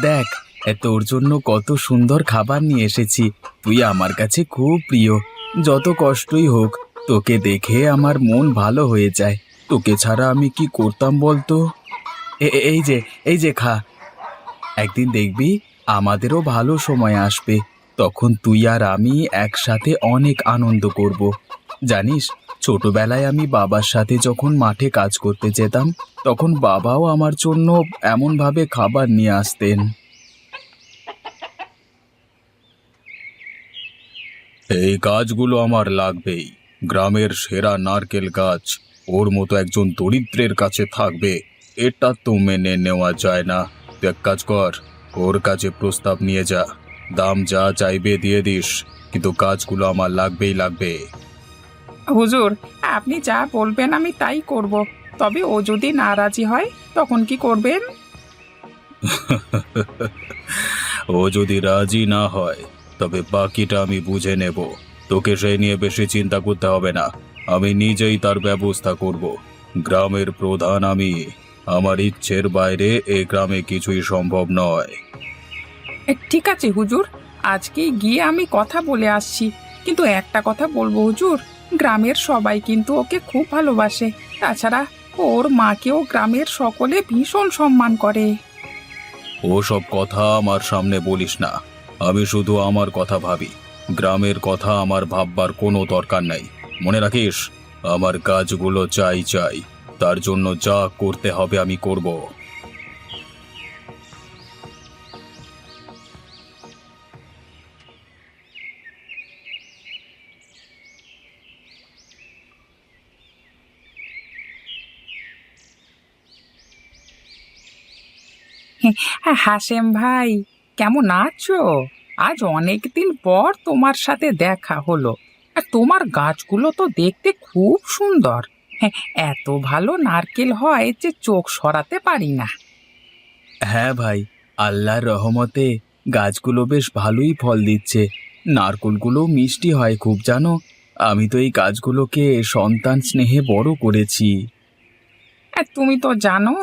দেখ, তোর জন্য কত সুন্দর খাবার নিয়ে এসেছি। তুই আমার কাছে খুব প্রিয়। যত কষ্টই হোক, তোকে দেখে আমার মন ভালো হয়ে যায়। তোকে ছাড়া আমি কি করতাম বলতো? এই যে খা। একদিন দেখবি আমাদেরও ভালো সময় আসবে। তখন তুই আর আমি একসাথে অনেক আনন্দ করব। জানিস, ছোটবেলায় আমি বাবার সাথে যখন মাঠে কাজ করতে যেতাম, তখন বাবাও আমার জন্য এমনভাবে খাবার নিয়ে আসতেন। এই গাছগুলো আমার লাগবেই। গ্রামের সেরা নারকেল গাছ ওর মতো একজন দরিদ্রের কাছে থাকবে, এটা তো মেনে নেওয়া যায় না। তুই এক কাজ কর, ওর কাছে প্রস্তাব নিয়ে যা। দাম যা চাইবে দিয়ে দিস, কিন্তু গাছগুলো আমার লাগবেই লাগবে। হুজুর, আপনি যা বলবেন আমি তাই করব। তবে ও যদি নারাজি হয় তখন কি করবেন? ও যদি রাজি না হয়, তবে বাকিটা আমি বুঝে নেব। তোকে সেই নিয়ে বেশি চিন্তা করতে হবে না। আমি নিজেই তার ব্যবস্থা করব। গ্রামের প্রধান আমি। আমার ইচ্ছের বাইরে এই গ্রামে কিছুই সম্ভব নয়। ঠিক আছে হুজুর, আজকেই গিয়ে আমি কথা বলে আসছি। কিন্তু একটা কথা বলবো হুজুর, গ্রামের সবাই কিন্তু ওকে খুব ভালোবাসে। তাছাড়া ওর মাকেও গ্রামের সকলে ভীষণ সম্মান করে। ওসব কথা আমার সামনে বলিস না। আমি শুধু আমার কথা ভাবি। গ্রামের কথা আমার ভাববার কোনো দরকার নেই। মনে রাখিস, আমার কাজগুলো চাই চাই। তার জন্য যা করতে হবে আমি করব। হাসেম ভাই, কেমন আছো? আজ অনেক দিন পর তোমার সাথে দেখা হলো। আর তোমার গাছগুলো তো দেখতে খুব সুন্দর। হ্যাঁ, এত ভালো নারকেল হয় যে চোখ সরাতে পারি না। হ্যাঁ ভাই, আল্লাহর রহমতে গাছগুলো বেশ ভালোই ফল দিচ্ছে। নারকেলগুলো মিষ্টি হয় খুব, জানো। আমি তো এই গাছগুলোকে সন্তান স্নেহে বড় করেছি। আর তুমি তো জানো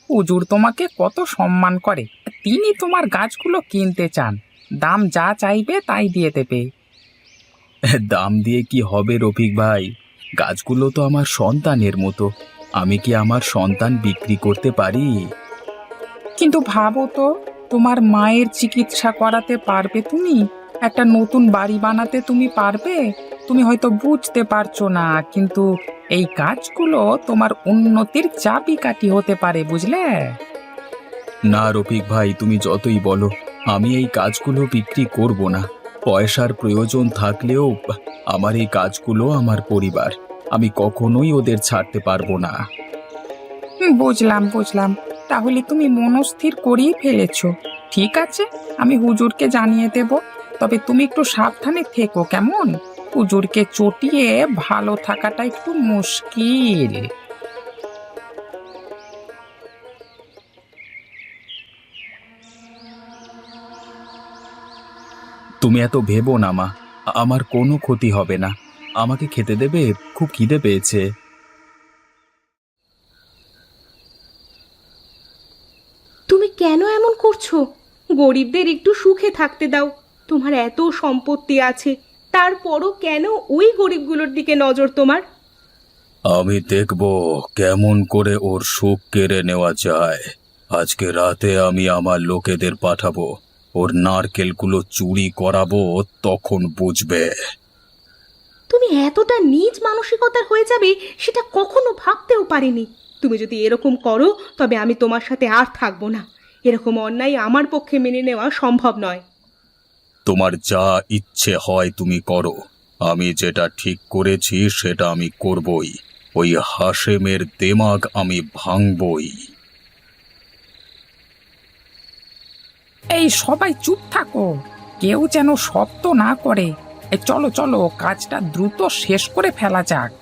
হুজুর তোমাকে কত সম্মান করে। তিনি তোমার গাছগুলো কিনতে চান, দাম যা চাইবে তাই দিয়ে দেবে। দাম দিয়ে কি হবে রফিক ভাই? গাছগুলো তো আমার সন্তানের মতো। আমি কি আমার সন্তান বিক্রি করতে পারি? কিন্তু ভাবো তো, তোমার মায়ের চিকিৎসা করাতে পারবে তুমি? একটা নতুন বাড়ি বানাতে তুমি পারবে? তুমি হয়তো বুঝতে পারছো না, কিন্তু এই কাজগুলো তোমার উন্নতির চাবিকাঠি হতে পারে, বুঝলে? না রফিক ভাই, তুমি যতই বলো, আমি এই কাজগুলো বিক্রি করব না। পয়সার প্রয়োজন থাকলেও আমার এই কাজগুলো আমার পরিবার। আমি কখনোই ওদের ছাড়তে পারবো না। বুঝলাম বুঝলাম। তাহলে তুমি মনস্থির করেই ফেলেছো। ঠিক আছে, আমি হুজুরকে জানিয়ে দেব। তবে তুমি একটু সাবধানে থেকো, কেমন? হুজুরকে চটিয়ে ভালো থাকাটা একটু মুশকিল। তুমি এত ভেবো না মা। আমার কোনো ক্ষতি হবে না। আমাকে খেতে দেবে? খুব খিদে পেয়েছে। তুমি কেন এমন করছো? গরিবদের একটু সুখে থাকতে দাও। তোমার এত সম্পত্তি আছে, তারপরও কেন ওই গরিবগুলোর দিকে নজর তোমার? আমি দেখব কেমন করে ওর সুখ কেড়ে নেওয়া যায়। আজকে রাতে আমি আমার লোকেদের পাঠাবো। ওর নারকেলগুলো চুরি করাবো, তখন বুঝবে। তুমি এতটা নীচ মানসিকতার হয়ে যাবে সেটা কখনো ভাবতেও পারিনি। তুমি যদি এরকম করো তবে আমি তোমার সাথে আর থাকবো না। এরকম অন্যায় আমার পক্ষে মেনে নেওয়া সম্ভব নয়। তোমার যা ইচ্ছে হয় তুমি করো। আমি যেটা ঠিক করেছি সেটা আমি করবই। ওই হাশেমের দেমাগ আমি ভাঙবই। এই সবাই চুপ থাকো, কেউ যেন শব্দ না করে। এই চলো চলো, কাজটা দ্রুত শেষ করে ফেলা যাক।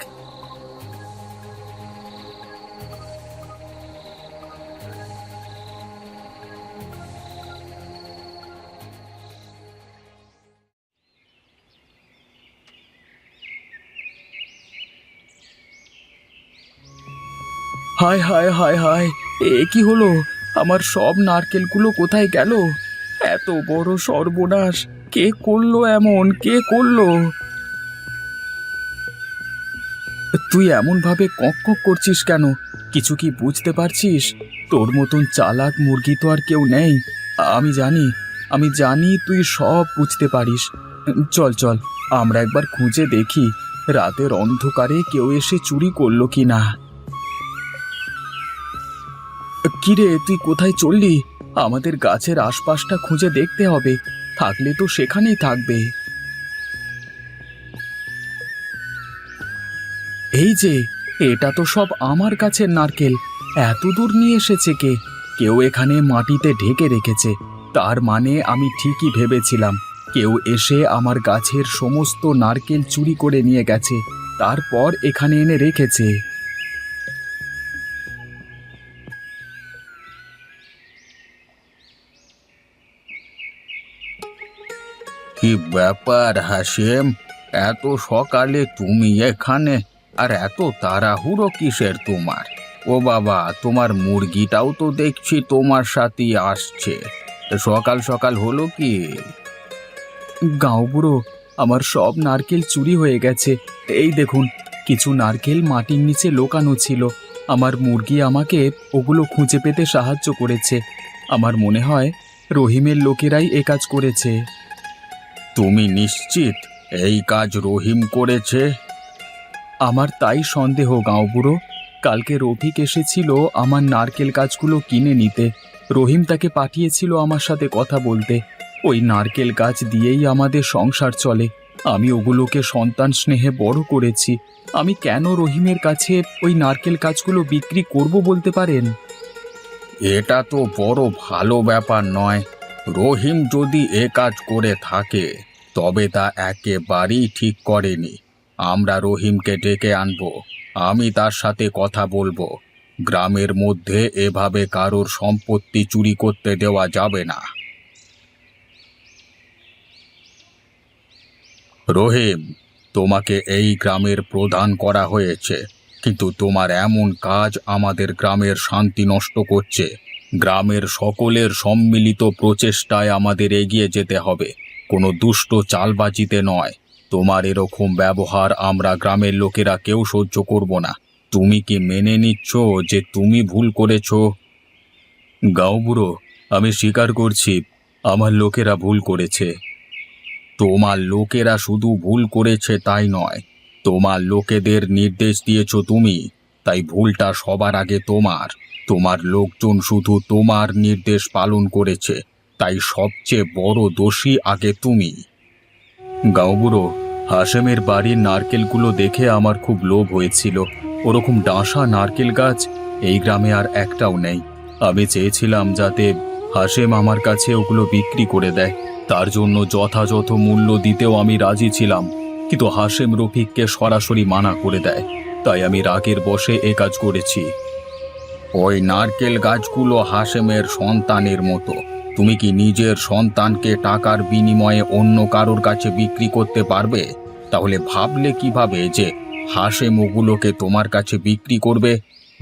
হায় হায় হায় হায়, এ কি হলো? আমার সব নারকেলগুলো কোথায় গেল? এত বড় সর্বনাশ! কে করলো এমন? কে করলো? তুই এমন ভাবে কক কক করছিস কেন? কিছু কি বুঝতে পারছিস? তোর মতন চালাক মুরগি তো আর কেউ নেই। আমি জানি তুই সব বুঝতে পারিস। চল চল, আমরা একবার খুঁজে দেখি রাতের অন্ধকারে কেউ এসে চুরি করলো কি না। কিরে, তুই কোথায় চললি? আমাদের গাছের আশপাশটা খুঁজে দেখতে হবে, থাকলে তো সেখানেই থাকবে। এই যে, এটা তো সব আমার গাছের নারকেল। এত দূর নিয়ে এসেছে কে? কেউ এখানে মাটিতে ঢেকে রেখেছে। তার মানে আমি ঠিকই ভেবেছিলাম, কেউ এসে আমার গাছের সমস্ত নারকেল চুরি করে নিয়ে গেছে, তারপর এখানে এনে রেখেছে। কি ব্যাপার হাসেম, এত সকালে তুমি এখানে? আর এত তাড়াহুড়ো কিসের তোমার? ও বাবা, তোমার মুরগিটাও তো দেখছি তোমার সাথেই আসছে। সকাল সকাল হলো কি? গাঁও বুড়ো, আমার সব নারকেল চুরি হয়ে গেছে। এই দেখুন, কিছু নারকেল মাটির নিচে লুকানো ছিল। আমার মুরগি আমাকে ওগুলো খুঁজে পেতে সাহায্য করেছে। আমার মনে হয় রহিমের লোকেরাই এ কাজ করেছে। তুমি নিশ্চিত এই কাজ রহিম করেছে? আমার তাই সন্দেহ গাঁও বুড়ো। কালকে রফিক এসেছিল আমার নারকেল গাছগুলো কিনে নিতে। রহিম তাকে পাঠিয়েছিল আমার সাথে কথা বলতে। ওই নারকেল গাছ দিয়েই আমাদের সংসার চলে। আমি ওগুলোকে সন্তান স্নেহে বড় করেছি। আমি কেন রহিমের কাছে ওই নারকেল গাছগুলো বিক্রি করব বলতে পারেন? এটা তো বড় ভালো ব্যাপার নয়। রহিম যদি এ কাজ করে থাকে তবে তা একেবারেই ঠিক করেনি। আমরা রহিমকে ডেকে আনবো, আমি তার সাথে কথা বলবো। গ্রামের মধ্যে এভাবে কারোর সম্পত্তি চুরি করতে দেওয়া যাবে না। রহিম, তোমাকে এই গ্রামের প্রধান করা হয়েছে, কিন্তু তোমার এমন কাজ আমাদের গ্রামের শান্তি নষ্ট করছে। গ্রামের সকলের সম্মিলিত প্রচেষ্টায় আমাদের এগিয়ে যেতে হবে, কোনো দুষ্ট চালবাজিতে নয়। তোমার এরকম ব্যবহার আমরা গ্রামের লোকেরা কেউ সহ্য করব না। তুমি কি মেনে নিচ্ছ যে তুমি ভুল করেছ? গাঁও বুড়ো, আমি স্বীকার করছি, আমার লোকেরা ভুল করেছে। তোমার লোকেরা শুধু ভুল করেছে তাই নয়, তোমার লোকেদের নির্দেশ দিয়েছ তুমি, তাই ভুলটা সবার আগে তোমার। তোমার লোকজন শুধু তোমার নির্দেশ পালন করেছে, তাই সবচেয়ে বড় দোষী আগে তুমি। গাঁও বুড়ো, হাশেমের বাড়ির নারকেলগুলো দেখে আমার খুব লোভ হয়েছিল। ওরকম ডাঁসা নারকেল গাছ এই গ্রামে আর একটাও নেই। আমি চেয়েছিলাম যাতে হাশেম আমার কাছে ওগুলো বিক্রি করে দেয়। তার জন্য যথাযথ মূল্য দিতেও আমি রাজি ছিলাম, কিন্তু হাশেম রফিককে সরাসরি মানা করে দেয়। তাই আমি রাগের বশে এ কাজ করেছি। ওই নারকেল গাছগুলো হাশেমের সন্তানের মতো। তুমি কি নিজের সন্তানকে টাকার বিনিময়ে অন্য কারোর কাছে বিক্রি করতে পারবে? তাহলে ভাবলে কিভাবে যে হাশেম ওগুলোকে তোমার কাছে বিক্রি করবে?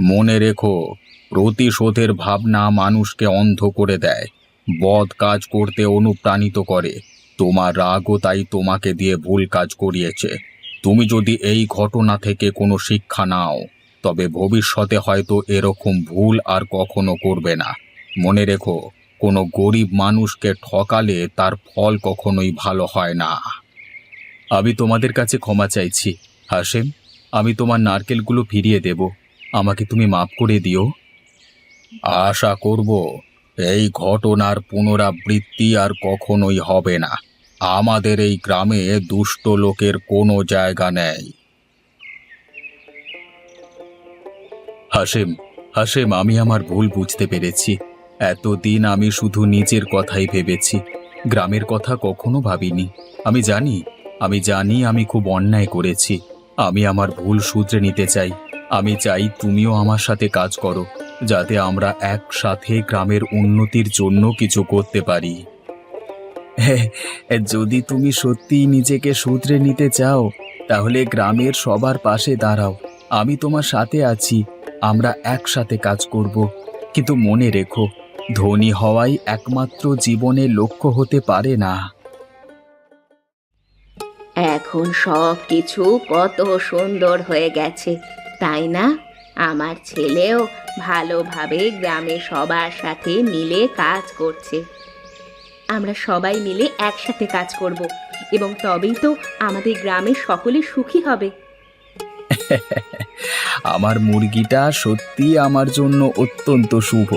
মনে রেখো, প্রতিশোধের ভাবনা মানুষকে অন্ধ করে দেয়, বদ কাজ করতে অনুপ্রাণিত করে। তোমার রাগও তাই তোমাকে দিয়ে ভুল কাজ করিয়েছে। তুমি যদি এই ঘটনা থেকে কোনো শিক্ষা নাও, তবে ভবিষ্যতে হয়তো এরকম ভুল আর কখনো করবে না। মনে রেখো, কোনো গরিব মানুষকে ঠকালে তার ফল কখনোই ভালো হয় না। আমি তোমাদের কাছে ক্ষমা চাইছি হাশেম। আমি তোমার নারকেলগুলো ফিরিয়ে দেব। আমাকে তুমি মাফ করে দিও। আশা করব এই ঘটনার পুনরাবৃত্তি আর কখনোই হবে না। আমাদের এই গ্রামে দুষ্ট লোকের কোনো জায়গা নেই। হাশেম, হাশেম, আমি আমার ভুল বুঝতে পেরেছি। এতদিন আমি শুধু নিজের কথাই ভেবেছি, গ্রামের কথা কখনো ভাবিনি। আমি জানি আমি খুব অন্যায় করেছি। আমি আমার ভুল শুধরে নিতে চাই। আমি চাই তুমিও আমার সাথে কাজ করো, যাতে আমরা একসাথে গ্রামের উন্নতির জন্য কিছু করতে পারি। হ্যাঁ, যদি তুমি সত্যিই নিজেকে শুধরে নিতে চাও, তাহলে গ্রামের সবার পাশে দাঁড়াও। আমি তোমার সাথে আছি, আমরা একসাথে কাজ করব। কিন্তু মনে রেখো, ধনী হওয়াই একমাত্র জীবনের লক্ষ্য হতে পারে না। এখন সব কিছু কত সুন্দর হয়ে গেছে, তাই না? আমার ছেলেও ভালোভাবে গ্রামে সবার সাথে মিলে কাজ করছে। আমরা সবাই মিলে একসাথে কাজ করব এবং তবেই তো আমাদের গ্রামের সকলে সুখী হবে। আমার মুরগিটা সত্যি আমার জন্য অত্যন্ত শুভ।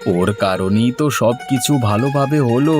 ওর কারণেই তো সবকিছু ভালোভাবে হলো।